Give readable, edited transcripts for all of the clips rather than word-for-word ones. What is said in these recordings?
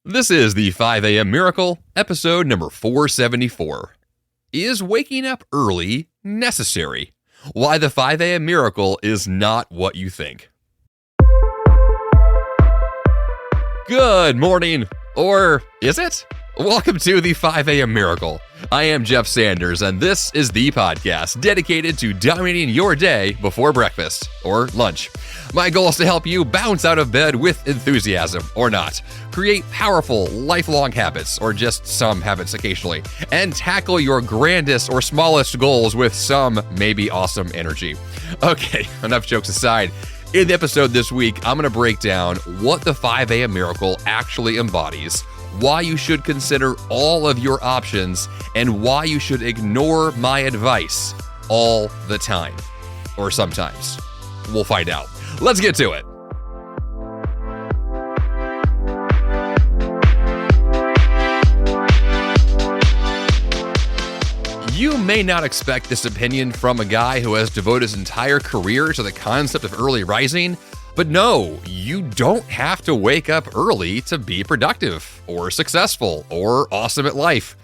This is the 5 a.m. Miracle, episode number 474. Is waking up early necessary? Why the 5 a.m. Miracle is not what you think. Good morning, or is it? Welcome to the 5 a.m. Miracle. I am Jeff Sanders, and this is the podcast dedicated to dominating your day before breakfast or lunch. My goal is to help you bounce out of bed with enthusiasm, or not, create powerful, lifelong habits, or just some habits occasionally, and tackle your grandest or smallest goals with some maybe awesome energy. Okay, enough jokes aside. In the episode this week, I'm going to break down what the 5 a.m. Miracle actually embodies, why you should consider all of your options, and why you should ignore my advice all the time. Or sometimes. We'll find out. Let's get to it. You may not expect this opinion from a guy who has devoted his entire career to the concept of early rising, but no, you don't have to wake up early to be productive or successful or awesome at life.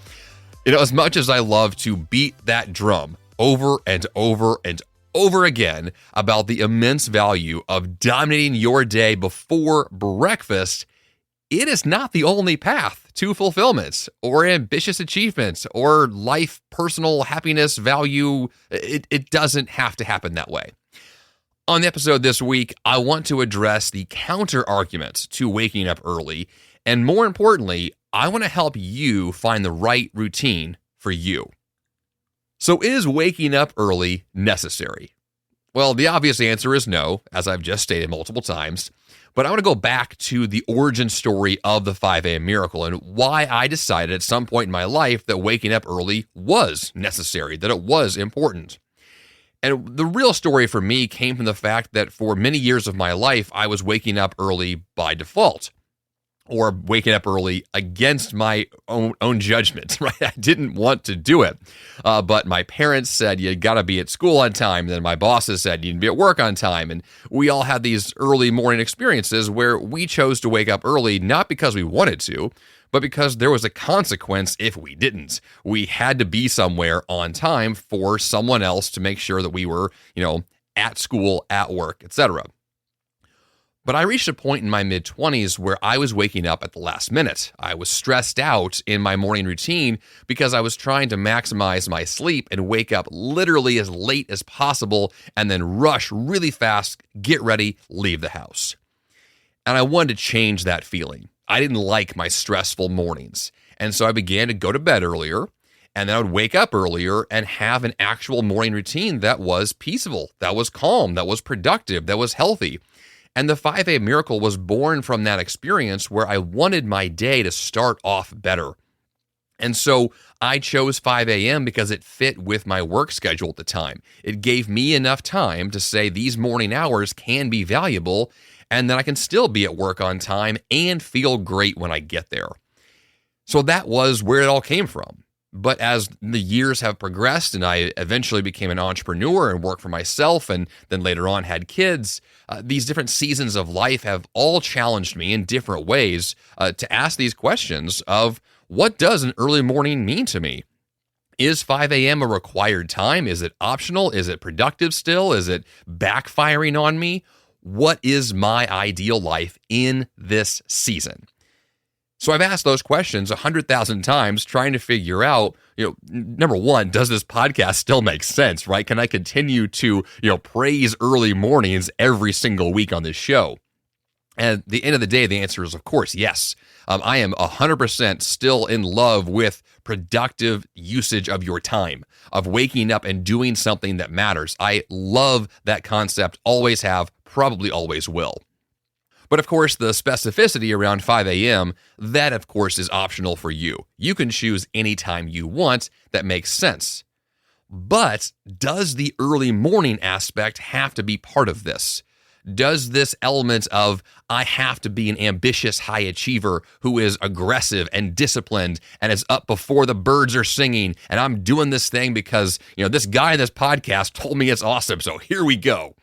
You know, as much as I love to beat that drum over and over and over again about the immense value of dominating your day before breakfast, it is not the only path to fulfillment or ambitious achievement or life, personal happiness, value. It doesn't have to happen that way. On the episode this week, I want to address the counter argument to waking up early, and more importantly, I want to help you find the right routine for you. So is waking up early necessary? Well, the obvious answer is no, as I've just stated multiple times, but I want to go back to the origin story of the 5 a.m. Miracle and why I decided at some point in my life that waking up early was necessary, that it was important. And the real story for me came from the fact that for many years of my life, I was waking up early by default, or waking up early against my own judgment, right? I didn't want to do it. But my parents said, you got to be at school on time. And then my bosses said, you need to be at work on time. And we all had these early morning experiences where we chose to wake up early, not because we wanted to, but because there was a consequence if we didn't. We had to be somewhere on time for someone else to make sure that we were, at school, at work, etc. But I reached a point in my mid-20s where I was waking up at the last minute. I was stressed out in my morning routine because I was trying to maximize my sleep and wake up literally as late as possible and then rush really fast, get ready, leave the house. And I wanted to change that feeling. I didn't like my stressful mornings. And so I began to go to bed earlier, and then I would wake up earlier and have an actual morning routine that was peaceful, that was calm, that was productive, that was healthy. And the 5 a.m. Miracle was born from that experience where I wanted my day to start off better. And so I chose 5 a.m. because it fit with my work schedule at the time. It gave me enough time to say these morning hours can be valuable, and then I can still be at work on time and feel great when I get there. So that was where it all came from. But as the years have progressed and I eventually became an entrepreneur and worked for myself and then later on had kids, these different seasons of life have all challenged me in different ways to ask these questions of what does an early morning mean to me? Is 5 a.m. a required time? Is it optional? Is it productive still? Is it backfiring on me? What is my ideal life in this season? So I've asked those questions 100,000 times trying to figure out, number one, does this podcast still make sense, right? Can I continue to, praise early mornings every single week on this show? And at the end of the day, the answer is, of course, yes. I am 100% still in love with productive usage of your time, of waking up and doing something that matters. I love that concept, always have, probably always will. But of course, the specificity around 5 a.m., that of course is optional for you. You can choose any time you want that makes sense. But does the early morning aspect have to be part of this? Does this element of I have to be an ambitious high achiever who is aggressive and disciplined and is up before the birds are singing and I'm doing this thing because, this guy in this podcast told me it's awesome, so here we go.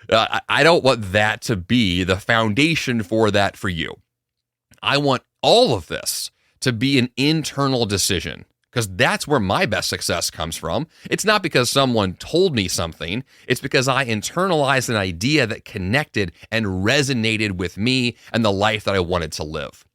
I don't want that to be the foundation for that for you. I want all of this to be an internal decision, because that's where my best success comes from. It's not because someone told me something. It's because I internalized an idea that connected and resonated with me and the life that I wanted to live.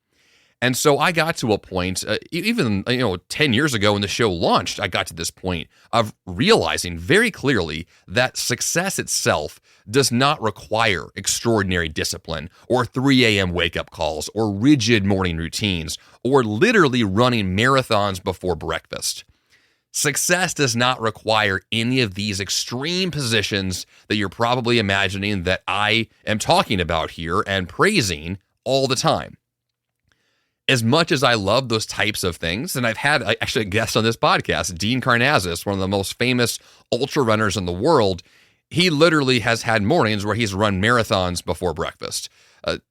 And so I got to a point, even 10 years ago when the show launched, I got to this point of realizing very clearly that success itself does not require extraordinary discipline or 3 a.m. wake-up calls or rigid morning routines or literally running marathons before breakfast. Success does not require any of these extreme positions that you're probably imagining that I am talking about here and praising all the time. As much as I love those types of things, and I've had actually a guest on this podcast, Dean Karnazes, one of the most famous ultra runners in the world, he literally has had mornings where he's run marathons before breakfast.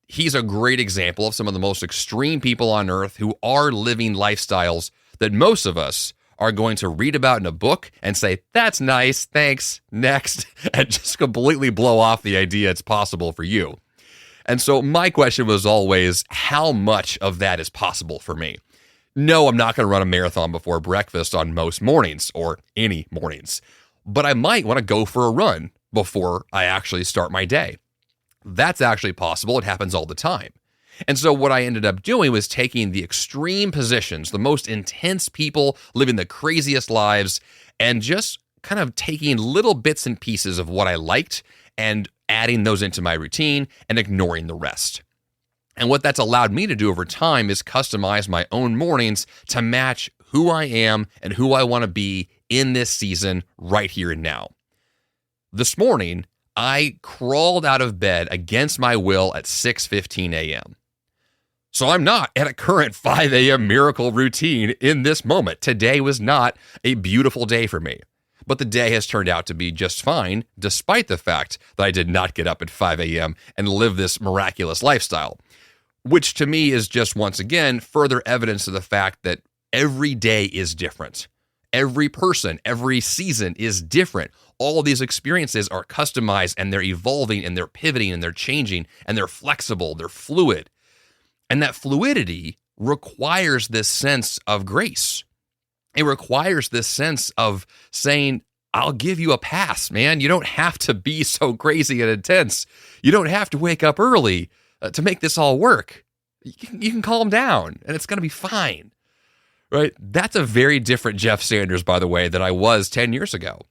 He's a great example of some of the most extreme people on earth who are living lifestyles that most of us are going to read about in a book and say, that's nice, thanks, next, and just completely blow off the idea it's possible for you. And so my question was always, how much of that is possible for me? No, I'm not going to run a marathon before breakfast on most mornings or any mornings, but I might want to go for a run before I actually start my day. That's actually possible. It happens all the time. And so what I ended up doing was taking the extreme positions, the most intense people living the craziest lives, and just kind of taking little bits and pieces of what I liked and adding those into my routine and ignoring the rest. And what that's allowed me to do over time is customize my own mornings to match who I am and who I want to be in this season right here and now. This morning, I crawled out of bed against my will at 6:15 a.m. So I'm not at a current 5 a.m. miracle routine in this moment. Today was not a beautiful day for me. But the day has turned out to be just fine, despite the fact that I did not get up at 5 a.m. and live this miraculous lifestyle, which to me is just, once again, further evidence of the fact that every day is different. Every person, every season is different. All of these experiences are customized, and they're evolving, and they're pivoting, and they're changing, and they're flexible, they're fluid. And that fluidity requires this sense of grace. It requires this sense of saying, I'll give you a pass, man. You don't have to be so crazy and intense. You don't have to wake up early to make this all work. You can calm down, and it's going to be fine, right? That's a very different Jeff Sanders, by the way, than I was 10 years ago.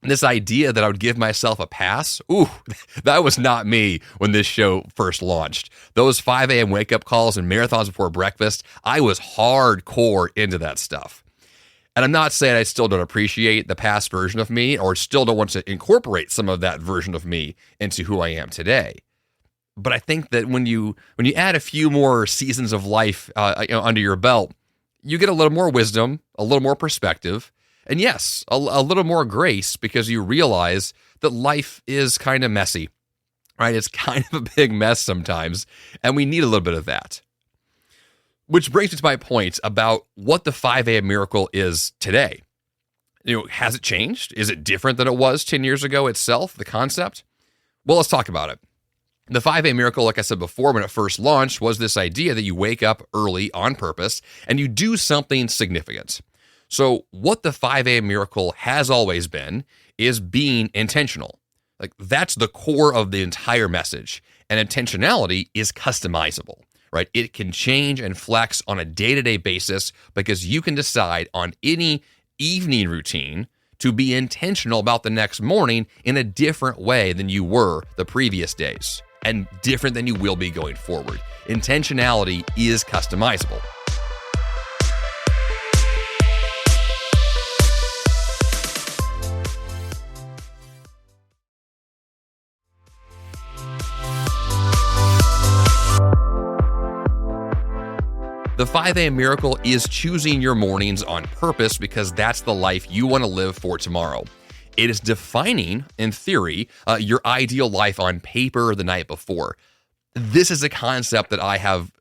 This idea that I would give myself a pass, that was not me when this show first launched. Those 5 a.m. wake-up calls and marathons before breakfast, I was hardcore into that stuff. And I'm not saying I still don't appreciate the past version of me or still don't want to incorporate some of that version of me into who I am today. But I think that when you add a few more seasons of life under your belt, you get a little more wisdom, a little more perspective, and yes, a little more grace, because you realize that life is kind of messy, right? It's kind of a big mess sometimes, and we need a little bit of that. Which brings me to my point about what the 5 a.m. miracle is today. Has it changed? Is it different than it was 10 years ago itself, the concept? Well, let's talk about it. The 5 a.m. miracle, like I said before, when it first launched, was this idea that you wake up early on purpose and you do something significant. So what the 5 a.m. miracle has always been is being intentional. Like, that's the core of the entire message. And intentionality is customizable. Right? It can change and flex on a day-to-day basis because you can decide on any evening routine to be intentional about the next morning in a different way than you were the previous days and different than you will be going forward. Intentionality is customizable. The 5 a.m. miracle is choosing your mornings on purpose because that's the life you want to live for tomorrow. It is defining, in theory, your ideal life on paper the night before. This is a concept that I have,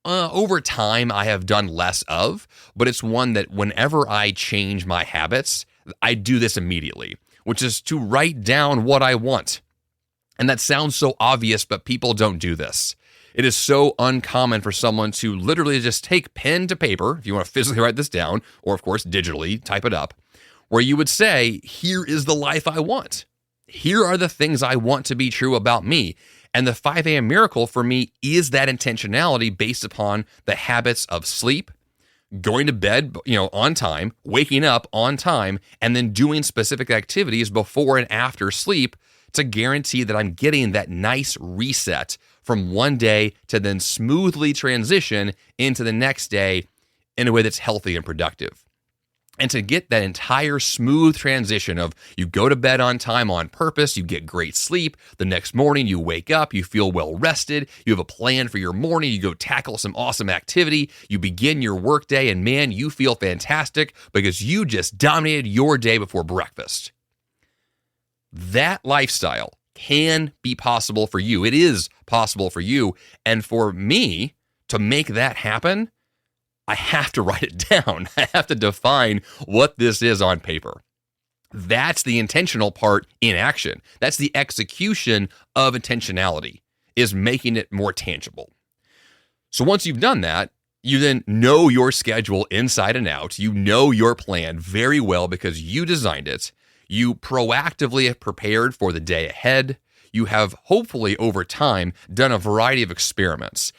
over time, I have done less of, but it's one that whenever I change my habits, I do this immediately, which is to write down what I want. And that sounds so obvious, but people don't do this. It is so uncommon for someone to literally just take pen to paper, if you want to physically write this down, or of course digitally type it up, where you would say, here is the life I want. Here are the things I want to be true about me. And the 5 a.m. miracle for me is that intentionality based upon the habits of sleep, going to bed, on time, waking up on time, and then doing specific activities before and after sleep to guarantee that I'm getting that nice reset from one day to then smoothly transition into the next day in a way that's healthy and productive. And to get that entire smooth transition of you go to bed on time on purpose, you get great sleep, the next morning you wake up, you feel well rested, you have a plan for your morning, you go tackle some awesome activity, you begin your workday, and man, you feel fantastic because you just dominated your day before breakfast. That lifestyle can be possible for you. It is possible for you. And for me to make that happen, I have to write it down. I have to define what this is on paper. That's the intentional part in action. That's the execution of intentionality, is making it more tangible. So once you've done that, you then know your schedule inside and out. You know your plan very well because you designed it. You proactively have prepared for the day ahead. You have hopefully over time done a variety of experiments.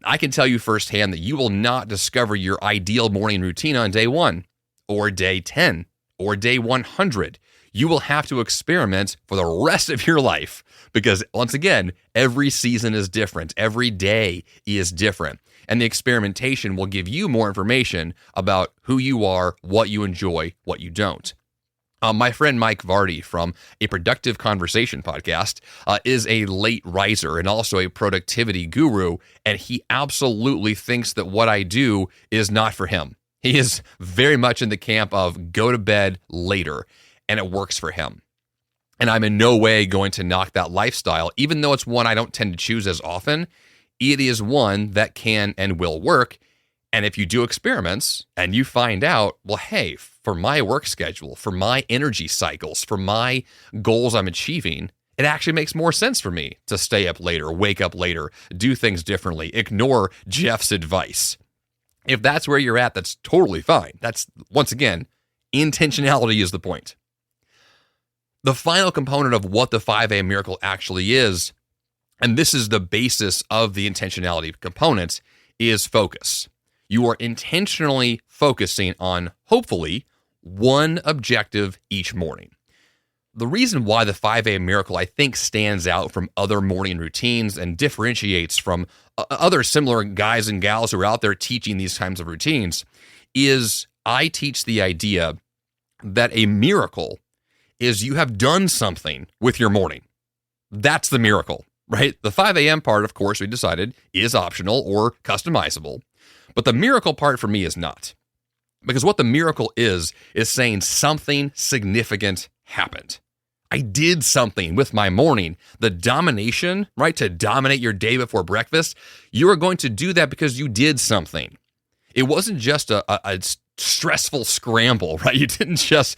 I can tell you firsthand that you will not discover your ideal morning routine on day 1 or day 10 or day 100. You will have to experiment for the rest of your life because, once again, every season is different. Every day is different. And the experimentation will give you more information about who you are, what you enjoy, what you don't. My friend Mike Vardy from a Productive Conversation podcast is a late riser and also a productivity guru, and he absolutely thinks that what I do is not for him. He is very much in the camp of go to bed later, and it works for him. And I'm in no way going to knock that lifestyle, even though it's one I don't tend to choose as often. It is one that can and will work. And if you do experiments and you find out, well, hey, for my work schedule, for my energy cycles, for my goals I'm achieving, it actually makes more sense for me to stay up later, wake up later, do things differently, ignore Jeff's advice. If that's where you're at, that's totally fine. That's, once again, intentionality is the point. The final component of what the 5 a.m. miracle actually is, and this is the basis of the intentionality component, is focus. You are intentionally focusing on, hopefully, one objective each morning. The reason why the 5 a.m. miracle, I think, stands out from other morning routines and differentiates from other similar guys and gals who are out there teaching these kinds of routines is I teach the idea that a miracle is you have done something with your morning. That's the miracle, right? The 5 a.m. part, of course, we decided is optional or customizable. But the miracle part for me is not. Because what the miracle is saying something significant happened. I did something with my morning. The domination, right, to dominate your day before breakfast, you are going to do that because you did something. It wasn't just a stressful scramble, right? You didn't just,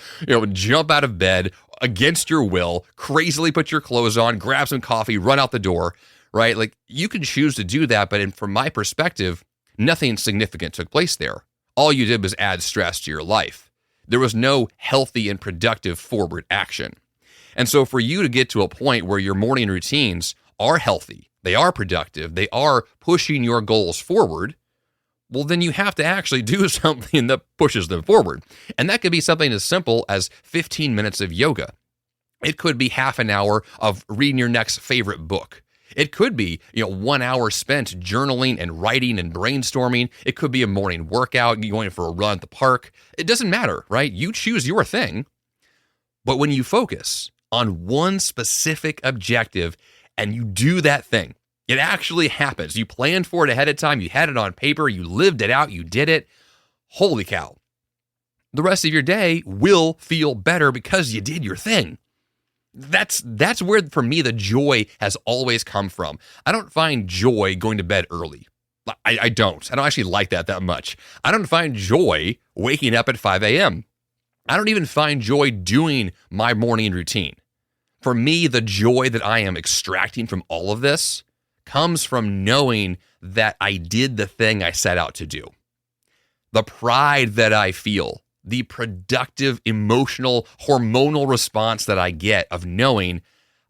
jump out of bed against your will, crazily put your clothes on, grab some coffee, run out the door, right? Like, you can choose to do that, but from my perspective, nothing significant took place there. All you did was add stress to your life. There was no healthy and productive forward action. And so for you to get to a point where your morning routines are healthy, they are productive, they are pushing your goals forward, well, then you have to actually do something that pushes them forward. And that could be something as simple as 15 minutes of yoga. It could be half an hour of reading your next favorite book. It could be, 1 hour spent journaling and writing and brainstorming. It could be a morning workout, going for a run at the park. It doesn't matter, right? You choose your thing. But when you focus on one specific objective and you do that thing, it actually happens. You planned for it ahead of time. You had it on paper. You lived it out. You did it. Holy cow. The rest of your day will feel better because you did your thing. That's where, for me, the joy has always come from. I don't find joy going to bed early. I don't. I don't actually like that much. I don't find joy waking up at 5 a.m. I don't even find joy doing my morning routine. For me, the joy that I am extracting from all of this comes from knowing that I did the thing I set out to do. The pride that I feel, the productive, emotional, hormonal response that I get of knowing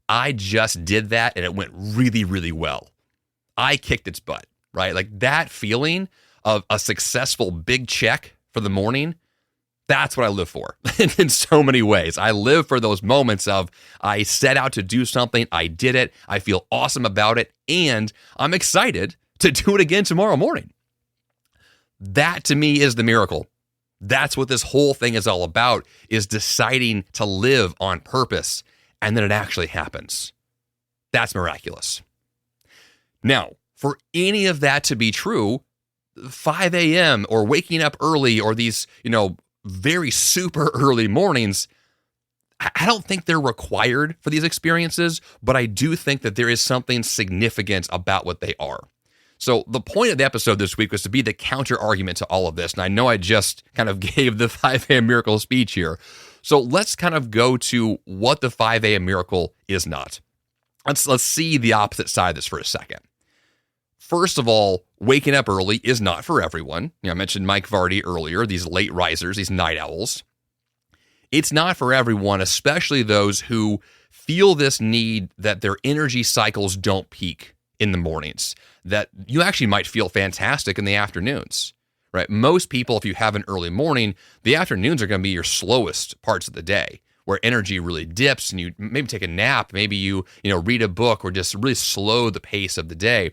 I just did that and it went really, really well. I kicked its butt, right? Like that feeling of a successful big check for the morning, that's what I live for in so many ways. I live for those moments of I set out to do something, I did it, I feel awesome about it, and I'm excited to do it again tomorrow morning. That to me is the miracle. That's what this whole thing is all about, is deciding to live on purpose, and then it actually happens. That's miraculous. Now, for any of that to be true, 5 a.m. or waking up early or these, very super early mornings, I don't think they're required for these experiences, but I do think that there is something significant about what they are. So the point of the episode this week was to be the counter argument to all of this. And I know I just kind of gave the 5 a.m. miracle speech here. So let's kind of go to what the 5 a.m. miracle is not. Let's see the opposite side of this for a second. First of all, waking up early is not for everyone. I mentioned Mike Vardy earlier, these late risers, these night owls. It's not for everyone, especially those who feel this need that their energy cycles don't peak in the mornings, that you actually might feel fantastic in the afternoons, right? Most people, if you have an early morning, the afternoons are going to be your slowest parts of the day, where energy really dips and you maybe take a nap, maybe you read a book or just really slow the pace of the day.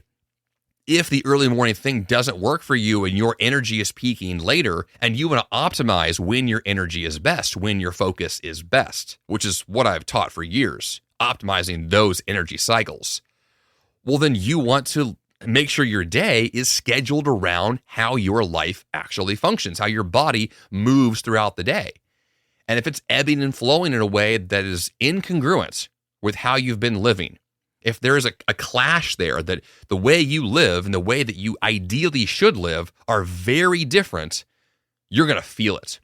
If the early morning thing doesn't work for you and your energy is peaking later and you want to optimize when your energy is best, when your focus is best, which is what I've taught for years, optimizing those energy cycles, well, then you want to make sure your day is scheduled around how your life actually functions, how your body moves throughout the day. And if it's ebbing and flowing in a way that is incongruent with how you've been living, if there is a clash there, that the way you live and the way that you ideally should live are very different, you're going to feel it.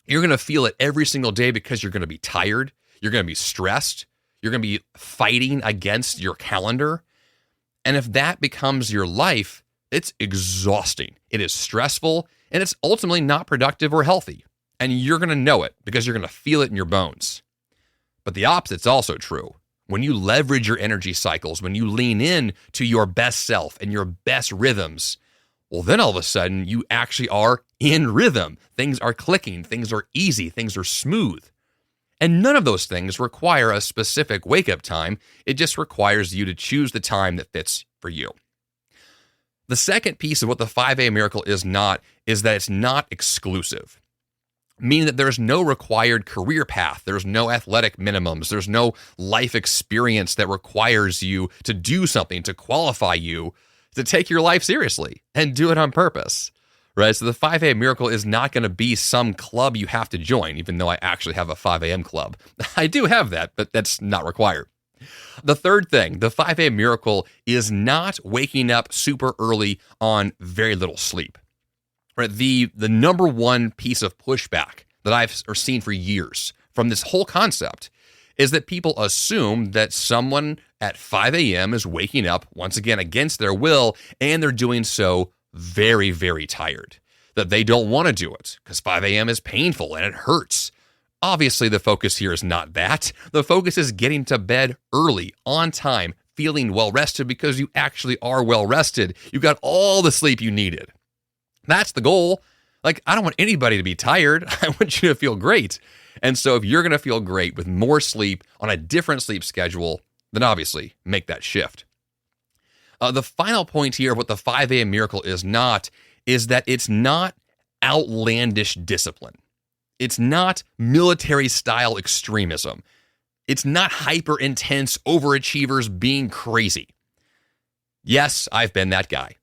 You're going to feel it every single day because you're going to be tired. You're going to be stressed. You're going to be fighting against your calendar. And if that becomes your life, it's exhausting. It is stressful, and it's ultimately not productive or healthy. And you're going to know it because you're going to feel it in your bones. But the opposite's also true. When you leverage your energy cycles, when you lean in to your best self and your best rhythms, well, then all of a sudden you actually are in rhythm. Things are clicking, things are easy, things are smooth. And none of those things require a specific wake-up time. It just requires you to choose the time that fits for you. The second piece of what the 5 a.m. miracle is not is that it's not exclusive. Meaning that there's no required career path, there's no athletic minimums, there's no life experience that requires you to do something to qualify you to take your life seriously and do it on purpose, right? So the 5 a.m. miracle is not going to be some club you have to join, even though I actually have a 5 a.m. club. I do have that, but that's not required. The third thing, the 5 a.m. miracle is not waking up super early on very little sleep. Right, the number one piece of pushback that I've seen for years from this whole concept is that people assume that someone at 5 a.m. is waking up, once again, against their will, and they're doing so very, very tired, that they don't want to do it because 5 a.m. is painful and it hurts. Obviously, the focus here is not that. The focus is getting to bed early, on time, feeling well-rested because you actually are well-rested. You got all the sleep you needed. That's the goal. Like, I don't want anybody to be tired. I want you to feel great. And so if you're going to feel great with more sleep on a different sleep schedule, then obviously make that shift. The final point here of what the 5 a.m. miracle is not is that it's not outlandish discipline. It's not military-style extremism. It's not hyper-intense overachievers being crazy. Yes, I've been that guy.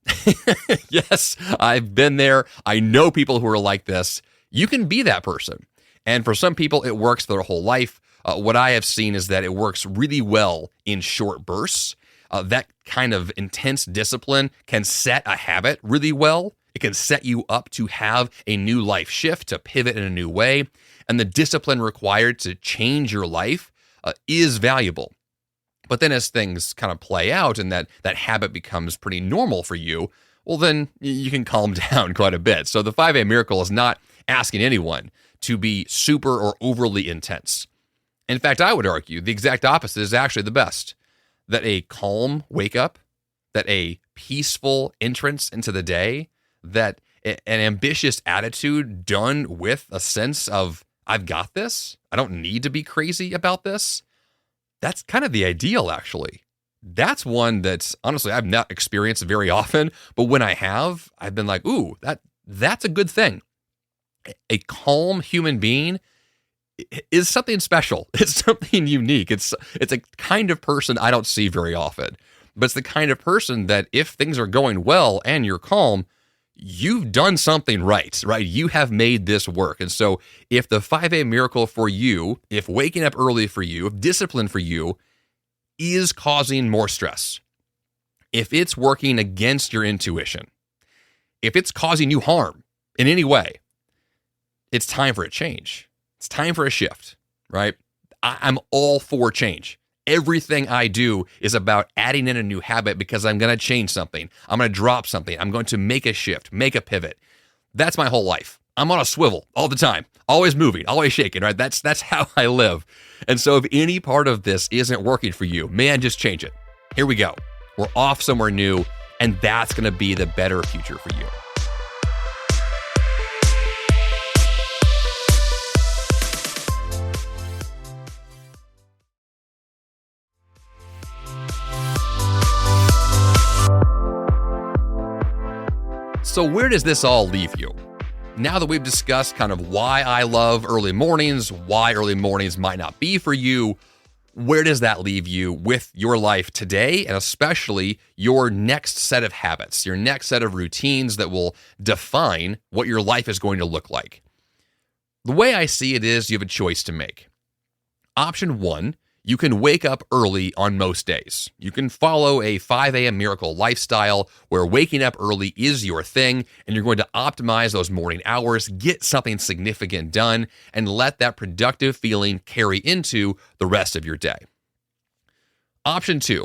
Yes, I've been there. I know people who are like this. You can be that person. And for some people, it works their whole life. What I have seen is that it works really well in short bursts. That kind of intense discipline can set a habit really well. It can set you up to have a new life shift, to pivot in a new way. And the discipline required to change your life is valuable. But then as things kind of play out and that habit becomes pretty normal for you, well, then you can calm down quite a bit. So the 5 a.m. miracle is not asking anyone to be super or overly intense. In fact, I would argue the exact opposite is actually the best. That a calm wake up, that a peaceful entrance into the day, that an ambitious attitude done with a sense of, I've got this, I don't need to be crazy about this. That's kind of the ideal, actually. That's one that's, honestly, I've not experienced very often, but when I have, I've been like, ooh, that's a good thing. A calm human being is something special. It's something unique. It's a kind of person I don't see very often, but it's the kind of person that if things are going well and you're calm, you've done something right? You have made this work. And so if the 5 a.m. miracle for you, if waking up early for you, if discipline for you is causing more stress, if it's working against your intuition, if it's causing you harm in any way, it's time for a change. It's time for a shift, right? I'm all for change. Everything I do is about adding in a new habit because I'm going to change something. I'm going to drop something. I'm going to make a shift, make a pivot. That's my whole life. I'm on a swivel all the time, always moving, always shaking, right? That's how I live. And so if any part of this isn't working for you, man, just change it. Here we go. We're off somewhere new, and that's going to be the better future for you. So where does this all leave you? Now that we've discussed kind of why I love early mornings, why early mornings might not be for you, where does that leave you with your life today, and especially your next set of habits, your next set of routines that will define what your life is going to look like? The way I see it is you have a choice to make. Option 1, you can wake up early on most days. You can follow a 5 a.m. miracle lifestyle where waking up early is your thing, and you're going to optimize those morning hours, get something significant done, and let that productive feeling carry into the rest of your day. Option 2,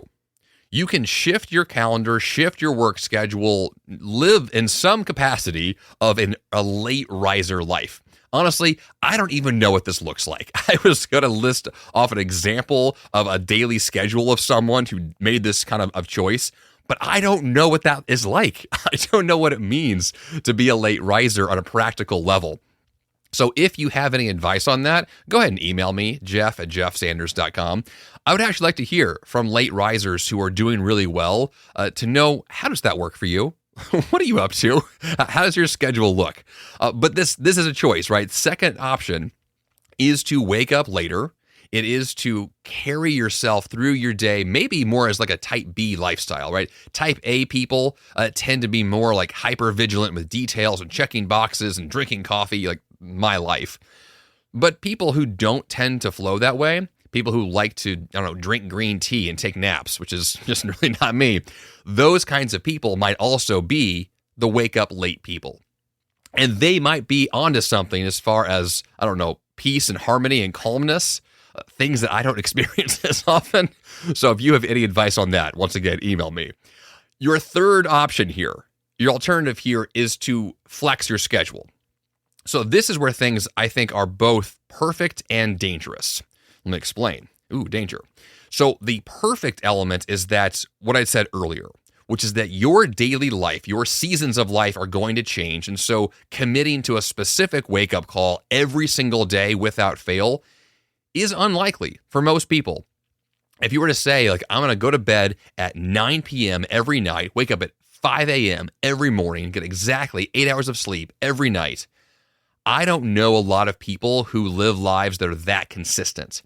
you can shift your calendar, shift your work schedule, live in some capacity of a late riser life. Honestly, I don't even know what this looks like. I was going to list off an example of a daily schedule of someone who made this kind of choice, but I don't know what that is like. I don't know what it means to be a late riser on a practical level. So if you have any advice on that, go ahead and email me, jeff@jeffsanders.com. I would actually like to hear from late risers who are doing really well to know, how does that work for you? What are you up to? How does your schedule look? But this is a choice, right? Second option is to wake up later. It is to carry yourself through your day, maybe more as like a type B lifestyle, right? Type A people tend to be more like hyper vigilant with details and checking boxes and drinking coffee, like my life. But people who don't tend to flow that way, people who like to, drink green tea and take naps, which is just really not me, those kinds of people might also be the wake up late people. And they might be onto something as far as, peace and harmony and calmness, things that I don't experience as often. So if you have any advice on that, once again, email me. Your third option here, your alternative here, is to flex your schedule. So this is where things, I think, are both perfect and dangerous. Let me explain. Ooh, danger. So the perfect element is that what I said earlier, which is that your daily life, your seasons of life are going to change. And so committing to a specific wake-up call every single day without fail is unlikely for most people. If you were to say, I'm going to go to bed at 9 p.m. every night, wake up at 5 a.m. every morning, get exactly 8 hours of sleep every night, I don't know a lot of people who live lives that are that consistent.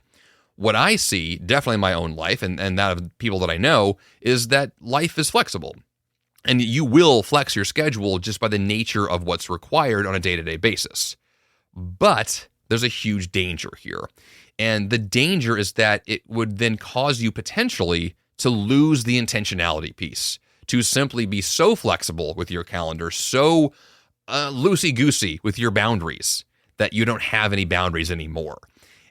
What I see, definitely in my own life and that of people that I know, is that life is flexible. And you will flex your schedule just by the nature of what's required on a day-to-day basis. But there's a huge danger here. And the danger is that it would then cause you potentially to lose the intentionality piece, to simply be so flexible with your calendar, so loosey-goosey with your boundaries, that you don't have any boundaries anymore.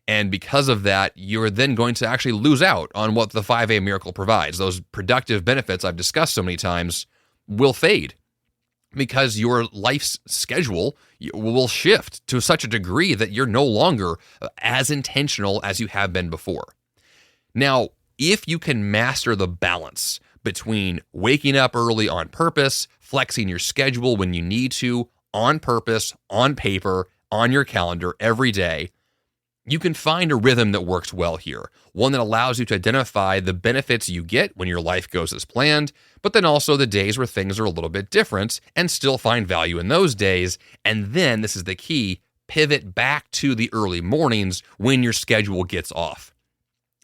And because of that, you're then going to actually lose out on what the 5 a.m. miracle provides. Those productive benefits I've discussed so many times will fade because your life's schedule will shift to such a degree that you're no longer as intentional as you have been before. Now, if you can master the balance between waking up early on purpose, flexing your schedule when you need to, on purpose, on paper, on your calendar every day, you can find a rhythm that works well here, one that allows you to identify the benefits you get when your life goes as planned, but then also the days where things are a little bit different and still find value in those days. And then, this is the key, pivot back to the early mornings when your schedule gets off.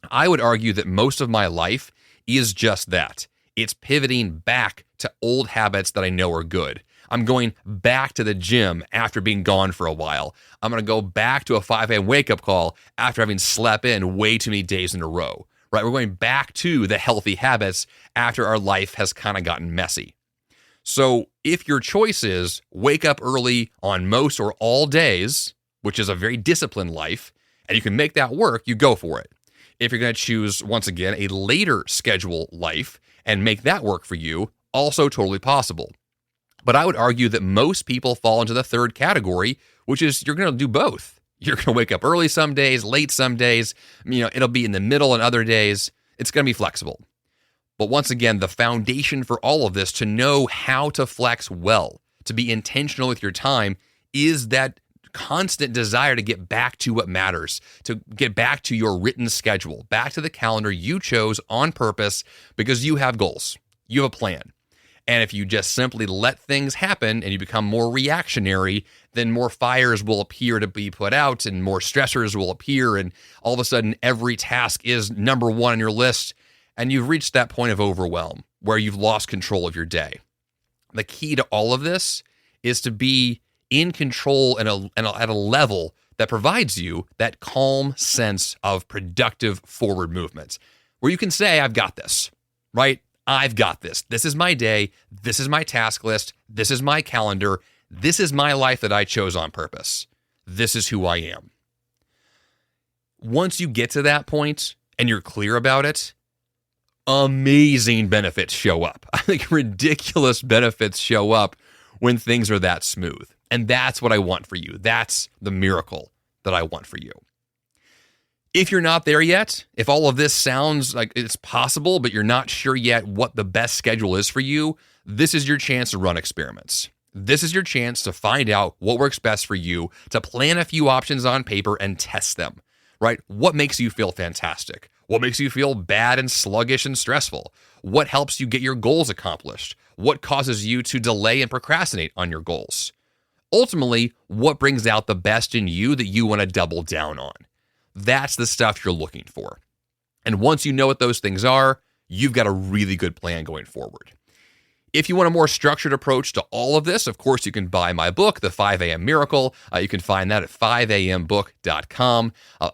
I would argue that most of my life is just that. It's pivoting back to old habits that I know are good. I'm going back to the gym after being gone for a while. I'm going to go back to a 5 a.m. wake-up call after having slept in way too many days in a row, right? We're going back to the healthy habits after our life has kind of gotten messy. So if your choice is wake up early on most or all days, which is a very disciplined life, and you can make that work, you go for it. If you're going to choose, once again, a later schedule life and make that work for you, also totally possible. But I would argue that most people fall into the third category, which is you're going to do both. You're going to wake up early some days, late some days. It'll be in the middle and other days. It's going to be flexible. But once again, the foundation for all of this, to know how to flex well, to be intentional with your time, is that constant desire to get back to what matters, to get back to your written schedule, back to the calendar you chose on purpose because you have goals. You have a plan. And if you just simply let things happen and you become more reactionary, then more fires will appear to be put out and more stressors will appear. And all of a sudden, every task is number one on your list. And you've reached that point of overwhelm where you've lost control of your day. The key to all of this is to be in control at a level that provides you that calm sense of productive forward movement where you can say, I've got this, right? I've got this. This is my day. This is my task list. This is my calendar. This is my life that I chose on purpose. This is who I am. Once you get to that point and you're clear about it, amazing benefits show up. I think ridiculous benefits show up when things are that smooth. And that's what I want for you. That's the miracle that I want for you. If you're not there yet, if all of this sounds like it's possible, but you're not sure yet what the best schedule is for you, this is your chance to run experiments. This is your chance to find out what works best for you, to plan a few options on paper and test them, right? What makes you feel fantastic? What makes you feel bad and sluggish and stressful? What helps you get your goals accomplished? What causes you to delay and procrastinate on your goals? Ultimately, what brings out the best in you that you want to double down on? That's the stuff you're looking for. And once you know what those things are, you've got a really good plan going forward. If you want a more structured approach to all of this, of course, you can buy my book, The 5 a.m. Miracle. You can find that at 5ambook.com.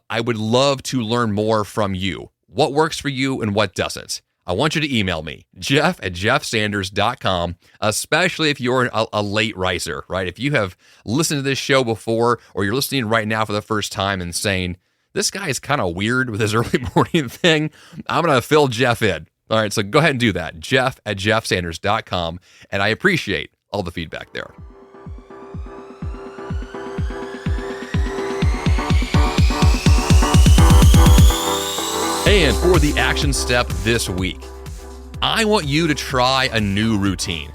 I would love to learn more from you. What works for you and what doesn't? I want you to email me, jeff@jeffsanders.com, especially if you're a late riser, right? If you have listened to this show before or you're listening right now for the first time and saying, this guy is kind of weird with his early morning thing, I'm going to fill Jeff in. All right, so go ahead and do that, jeff@jeffsanders.com, and I appreciate all the feedback there. Hey, and for the action step this week, I want you to try a new routine.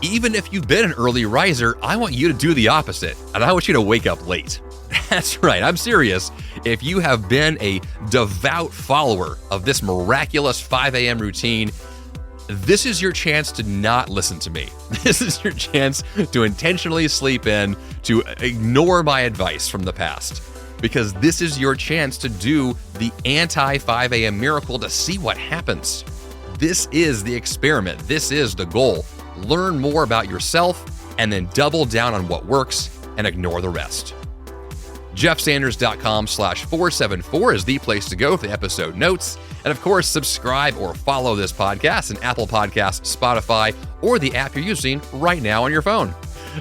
Even if you've been an early riser, I want you to do the opposite, and I want you to wake up late. That's right, I'm serious. If you have been a devout follower of this miraculous 5 a.m. routine, this is your chance to not listen to me. This is your chance to intentionally sleep in, to ignore my advice from the past. Because this is your chance to do the anti-5 a.m. miracle to see what happens. This is the experiment. This is the goal. Learn more about yourself and then double down on what works and ignore the rest. jeffsanders.com/474 is the place to go for the episode notes. And of course, subscribe or follow this podcast in Apple Podcasts, Spotify, or the app you're using right now on your phone.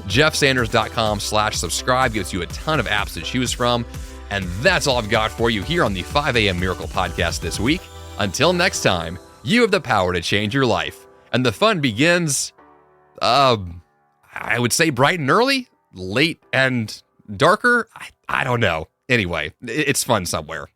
jeffsanders.com/subscribe gives you a ton of apps to choose from. And that's all I've got for you here on the 5 a.m. Miracle Podcast this week. Until next time, you have the power to change your life. And the fun begins, I would say bright and early, late and darker. I don't know. Anyway, it's fun somewhere.